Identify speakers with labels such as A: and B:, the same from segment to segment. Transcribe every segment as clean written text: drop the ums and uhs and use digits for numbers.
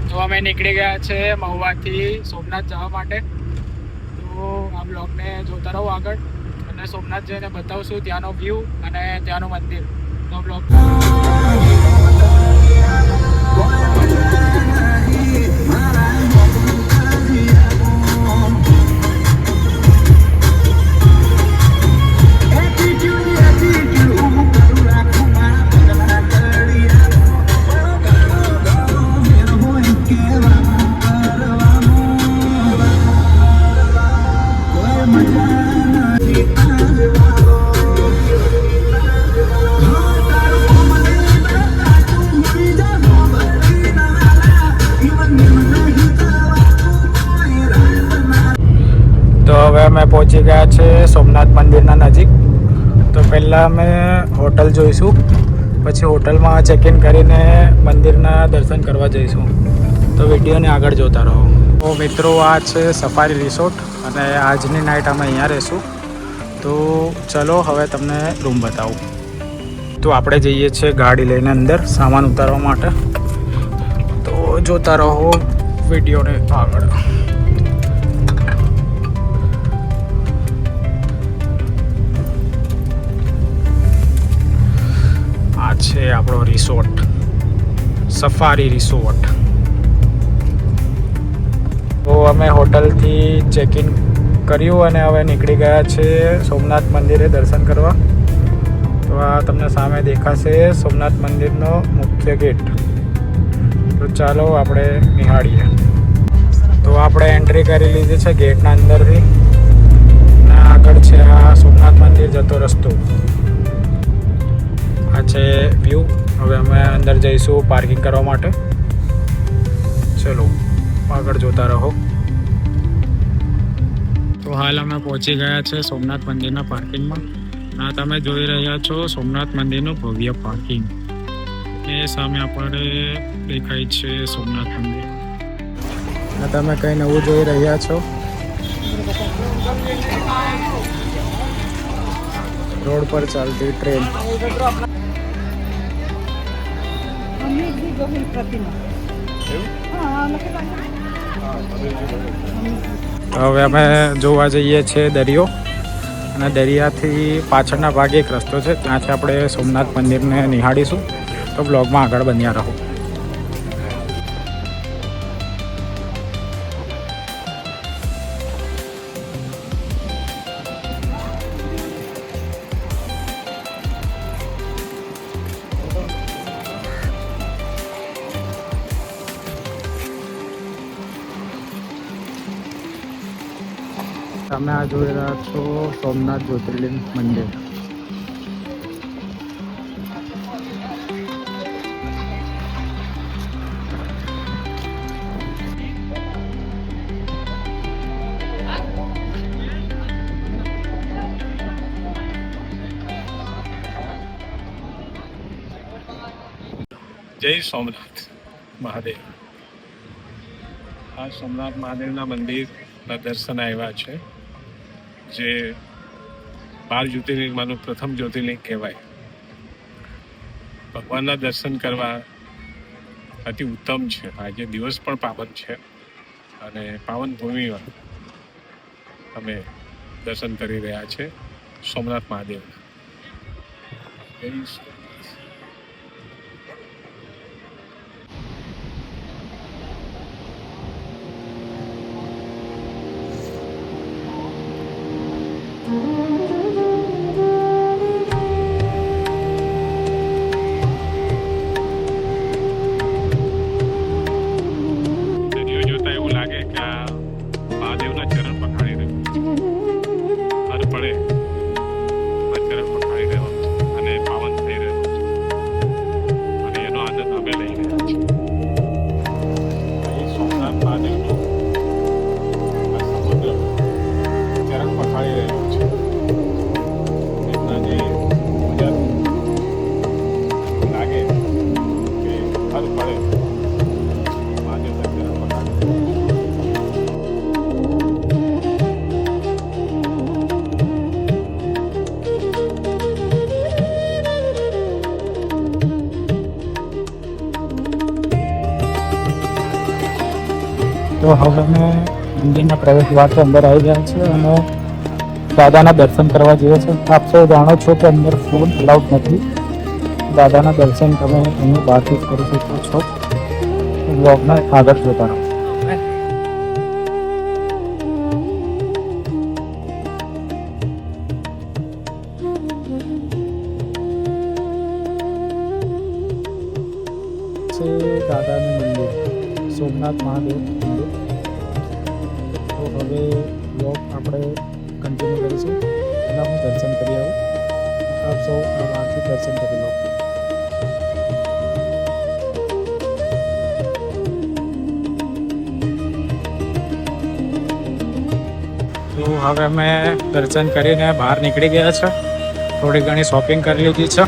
A: તો અમે નીકળી ગયા છે મહુવાથી સોમનાથ જવા માટે. તો આ બ્લોગને જોતા રહો આગળ, અને સોમનાથ જઈને બતાવશું ત્યાંનો વ્યૂ અને ત્યાંનું મંદિર. તો બ્લોગ હવે અમે પહોંચી ગયા છે સોમનાથ મંદિરના નજીક. તો પહેલાં અમે હોટલ જોઈશું, પછી હોટલમાં ચેક ઇન કરીને મંદિરના દર્શન કરવા જઈશું. તો વિડીયોને આગળ જોતા રહો. તો મિત્રો, આ છે સફારી રિસોર્ટ અને આજની નાઇટ અમે અહીંયા રહીશું. તો ચલો હવે તમને રૂમ બતાવું. તો આપણે જઈએ છીએ ગાડી લઈને અંદર સામાન ઉતારવા માટે. તો જોતા રહો વિડીયોને આગળ. છે આપણો રિસોર્ટ, સફારી રિસોર્ટ. તો અમે હોટલથી ચેક ઇન કર્યું અને હવે નીકળી ગયા છે સોમનાથ મંદિરે દર્શન કરવા. તો આ તમને સામે દેખાશે સોમનાથ મંદિરનો મુખ્ય ગેટ. તો ચાલો આપણે નિહાળીએ. તો આપણે એન્ટ્રી કરી લીધી છે ગેટના અંદરથી, અને આગળ છે આ સોમનાથ મંદિર જતો રસ્તો. આ છે વ્યૂ. હવે અમે અંદર જઈશું પાર્કિંગ કરવા માટે. ચલો આગળ જોતા રહો. તો હાલ અમે પહોંચી ગયા છે સોમનાથ મંદિરના પાર્કિંગમાં. આ તમે જોઈ રહ્યા છો સોમનાથ મંદિરનું ભવ્ય પાર્કિંગ. એ સામે આપણે દેખાય છે સોમનાથ મંદિર. આ તમે કંઈ નવું જોઈ રહ્યા છો. રોડ પર ચાલતી ટ્રેન. હવે અમે જોવા જઈએ છીએ દરિયો, અને દરિયાથી પાછળના ભાગે એક રસ્તો છે, ત્યાંથી આપણે સોમનાથ મંદિરને નિહાળીશું. તો બ્લોગમાં આગળ બન્યા રહો. તમે આ જોઈ રહ્યા છો સોમનાથ જ્યોતિર્લિંગ મંદિર. જય સોમનાથ મહાદેવ. આ સોમનાથ મહાદેવના મંદિરના દર્શન આવ્યા છે, જે 12 જ્યોતિર્લિંગમાંનું પ્રથમ જ્યોતિર્લિંગ કહેવાય. ભગવાનના દર્શન કરવા અતિ ઉત્તમ છે. આજે દિવસ પણ પાવન છે, અને પાવન ભૂમિમાં અમે દર્શન કરી રહ્યા છે સોમનાથ મહાદેવના. પડે ચરણ પકડી રહ્યો અને પાવન થઈ રહ્યો. તો હવે અમે મંદિરના પ્રવેશ દ્વારથી અંદર આવી ગયા છે અને દાદાના દર્શન કરવા જઈએ છીએ. આપ સૌ જાણો છો કે અંદર ફોન અલાઉડ નથી. દાદાના દર્શન તમે અહીં બહારથી જ કરી શકો છો. બ્લોગમાં આગળ જોતા રહો. દાદાનું મંદિર સોમનાથ મહાદેવ મંદિર. તો હવે બ્લોગ આપણે કન્ટિન્યુ કરીશું. પહેલાં હું દર્શન કરી આવું. આપ સૌ આ બહારથી દર્શન કરી લો. તો હવે અમે દર્શન કરીને બહાર નીકળી ગયા છે. થોડી ઘણી શોપિંગ કરી લીધી છે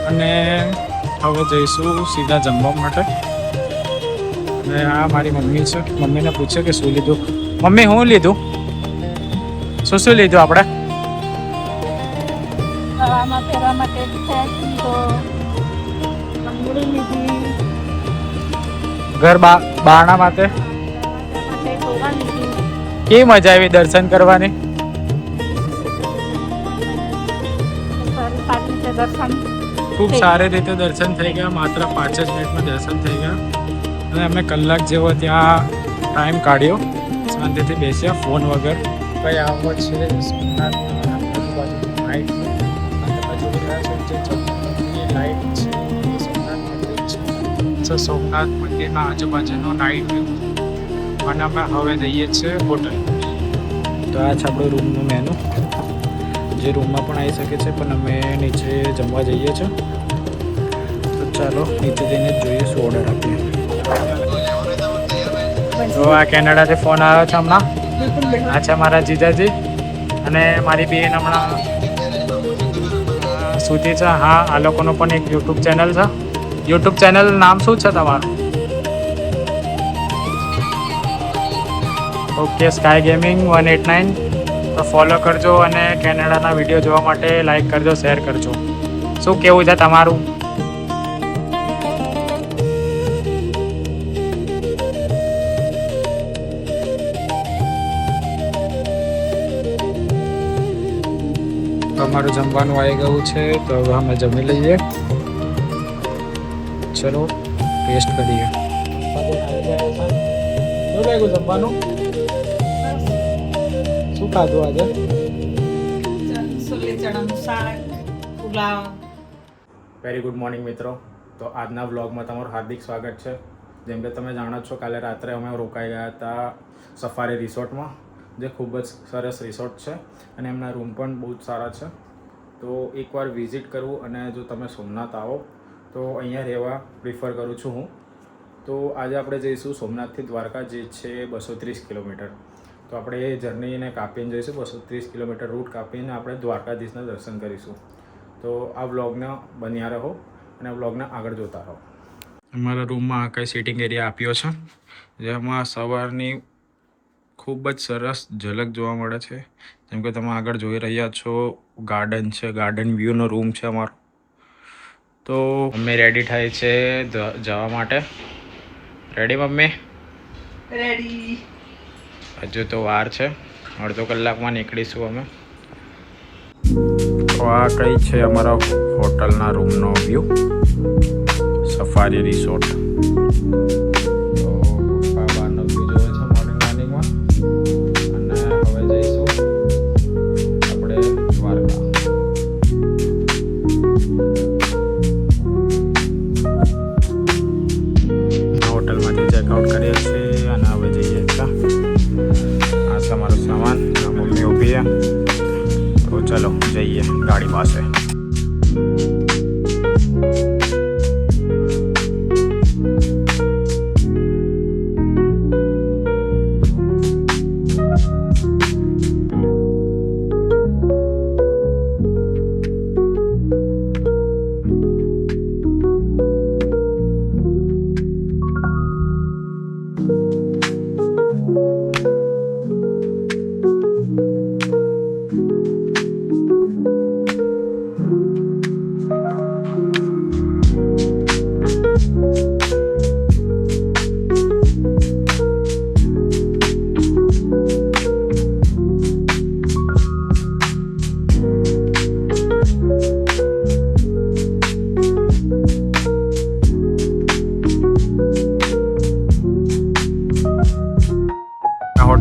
A: અને હવે જઈશું સીધા જમવા માટે. અને આ મારી મમ્મી છે. મમ્મીને પૂછે કે શું લીધું. મમ્મી શું લીધું? શું લીધું આપણે? ઘર બારણા માટે કેવી મજા આવી દર્શન કરવાની? ખૂબ સારી રીતે દર્શન થઈ ગયા. માત્ર 5 જ મિનિટમાં દર્શન થઈ ગયા અને અમે કલાક જેવો ત્યાં ટાઈમ કાઢ્યો. શાંતિથી બેસ્યા ફોન વગર. કઈ આવો છે સોમનાથ આજુબાજુ લાઇટ જોઈ રહ્યા છો જે ચમકતી લાઇટ છે એ સોમનાથ મંદિર છે. સોમનાથ મંદિરના આજુબાજુનો નાઇટ વ્યૂ. અને અમે હવે જઈએ છીએ હોટલ. તો આ છે આપણું રૂમનું મેનુ. જે રૂમમાં પણ આવી શકે છે પણ અમે નીચે જમવા જઈએ છીએ. તો ચાલો નીચે જઈને જોઈએ શું ઓર્ડર આપીએ. તો આ કેનેડાથી ફોન આવ્યો છે હમણાં. આ છે મારા જીજાજી અને મારી બેન હમણાં સુધી છે. હા, આ લોકોનું પણ એક યુટ્યુબ ચેનલ છે. યુટ્યુબ ચેનલ નામ શું છે તમારું? Okay, sky gaming 189. તો ફોલો કરજો અને કેનેડાના વિડીયો જોવા માટે લાઈક કરજો, શેર કરજો. શું કેવું છે તમારું? અમારું જમવાનું આવી ગયું છે તો હવે અમે જમી લઈએ. ચલો ટેસ્ટ કરીએ. શું લાગ્યું જમવાનું? શું ખાધું આજે? વેરી ગુડ મોર્નિંગ મિત્રો. તો આજના વ્લોગમાં તમારું હાર્દિક સ્વાગત છે. જેમ કે તમે જાણો છો કાલે રાત્રે અમે રોકાઈ ગયા હતા સફારી રિસોર્ટમાં, જે ખૂબ જ સરસ રિસોર્ટ છે અને એમના રૂમ પણ બહુ જ સારા છે. તો એકવાર વિઝિટ કરવું અને જો તમે સોમનાથ આવો તો અહીંયા રહેવા પ્રિફર કરું છું હું. તો આજે આપણે જઈશું સોમનાથથી દ્વારકા, જે છે 230 કિલોમીટર. તો આપણે એ જર્નીને કાપીને જઈશું. 230 કિલોમીટર રૂટ કાપીને આપણે દ્વારકાધીશના દર્શન કરીશું. તો આ વ્લોગને બન્યા રહો અને આ વ્લોગને આગળ જોતા રહો. અમારા રૂમમાં આ કંઈ સિટિંગ એરિયા આપ્યો છે, જેમાં સવારની ખૂબ જ સરસ ઝલક જોવા મળે છે. જેમ કે તમે આગળ જોઈ રહ્યા છો ગાર્ડન છે, ગાર્ડન વ્યૂનો રૂમ છે અમારો. તો મમ્મી રેડી થાય છે જવા માટે. Ready mummy?
B: રેડી.
A: હજુ તો વાર છે, અડધો કલાકમાં નીકળીશું અમે. તો આ કઈ છે અમારા હોટલના રૂમનો વ્યૂ, સફારી રિસોર્ટ. તો પપ્પા બહારનો વ્યૂ જોવે છે મોર્નિંગમાં. અને હવે જઈશું આપણે દ્વારકા. હોટલમાંથી ચેકઆઉટ કરીએ છીએ અને હવે જઈએ છીએ. આ છે અમારો સામાન. મમ્મી ઊભી છે. તો ચલો જઈએ ગાડી પાસે.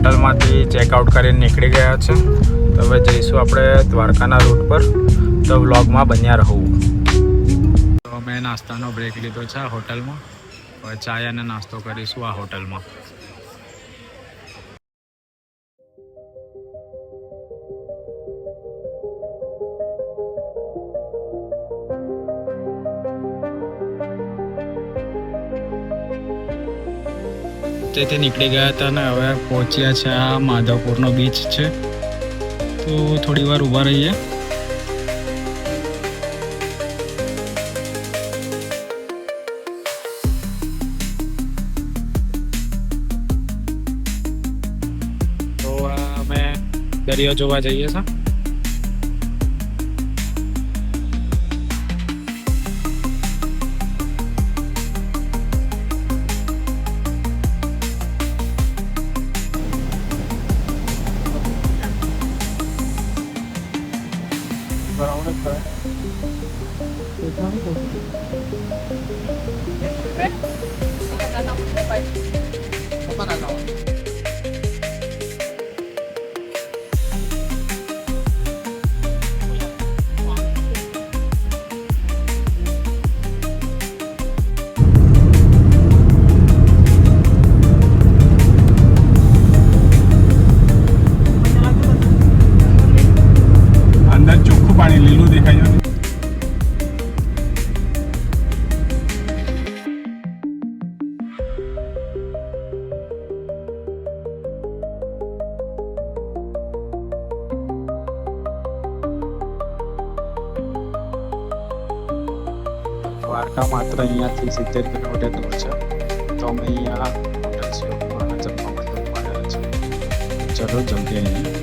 A: હોટલમાંથી ચેકઆઉટ કરીને નીકળી ગયા છે. તો હવે જઈશું આપણે દ્વારકાના રૂટ પર. તો વ્લોગમાં બન્યા રહું. તો અમે નાસ્તાનો બ્રેક લીધો છે આ હોટલમાં. હવે ચાય અને નાસ્તો કરીશું આ હોટલમાં. તેથી નીકળી ગયા હતા અને હવે પહોંચ્યા છે આ માધવપુરનો બીચ છે. તો થોડી વાર ઊભા રહીએ. તો અમે દરિયો જોવા જઈએ છીએ.
C: અંદર ચોખ્ખું પાણી લીલું દેખાય છે.
A: દ્વારકા માત્ર અહીંયાથી 70 કિલોમીટર દૂર છે. તો અમે અહીંયા હોટલ શિવપુરાના જમવા માટે ઉભા રહ્યા છે. ચલો જલ્દી અહીંયા.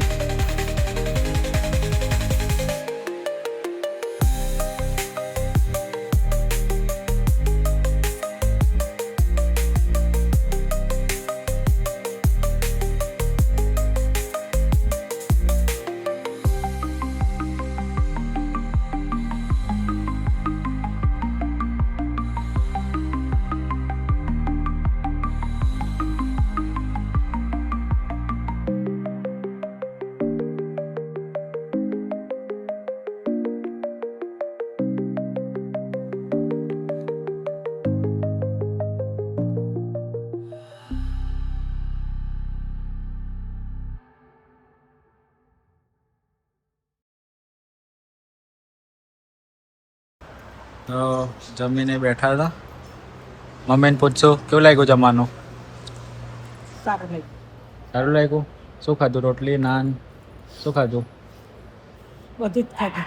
A: તો જમીને બેઠા હતા. મમ્મીને પૂછશું કેવું લાગ્યું જમવાનું? સારું લાગ્યું. શું ખાધું? રોટલી, નાન? શું ખાધું?
B: બધું જ ખાધું.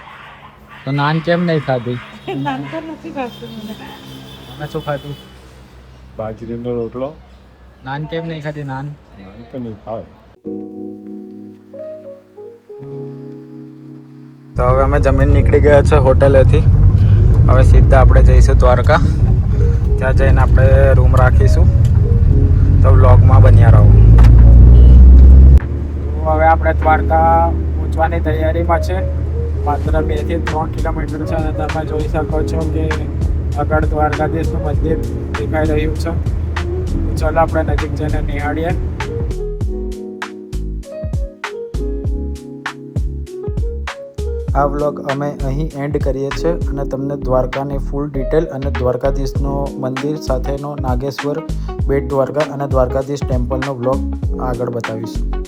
A: તો નાન કેમ નહીં ખાધી?
B: નાન તો નથી ભાવતું મને.
A: તમે શું ખાધું?
C: બાજરીનો રોટલો.
A: નાન કેમ નહીં ખાધી? નાન
C: તો નહીં ખાવે.
A: તો હવે અમે જમીન નીકળી ગયા છે હોટેલેથી. હવે સીધા આપણે જઈશું દ્વારકા. ત્યાં જઈને આપણે રૂમ રાખીશું. તો વ્લોગમાં બન્યા રહો. તો હવે આપણે દ્વારકા પહોંચવાની તૈયારીમાં છે. માત્ર 2 થી 3 કિલોમીટર છે અને તમે જોઈ શકો છો કે આગળ દ્વારકાધીશનું મંદિર દેખાઈ રહ્યું છે. ચાલો આપણે નજીક જઈને નિહાળીએ. આ વ્લોગ અમે અહીં એન્ડ કરીએ છીએ અને તમને દ્વારકાની ફૂલ ડિટેલ અને દ્વારકાધીશનો મંદિર સાથેનો નાગેશ્વર, બેટ દ્વારકા અને દ્વારકાધીશ ટેમ્પલનો વ્લોગ આગળ બતાવીશું.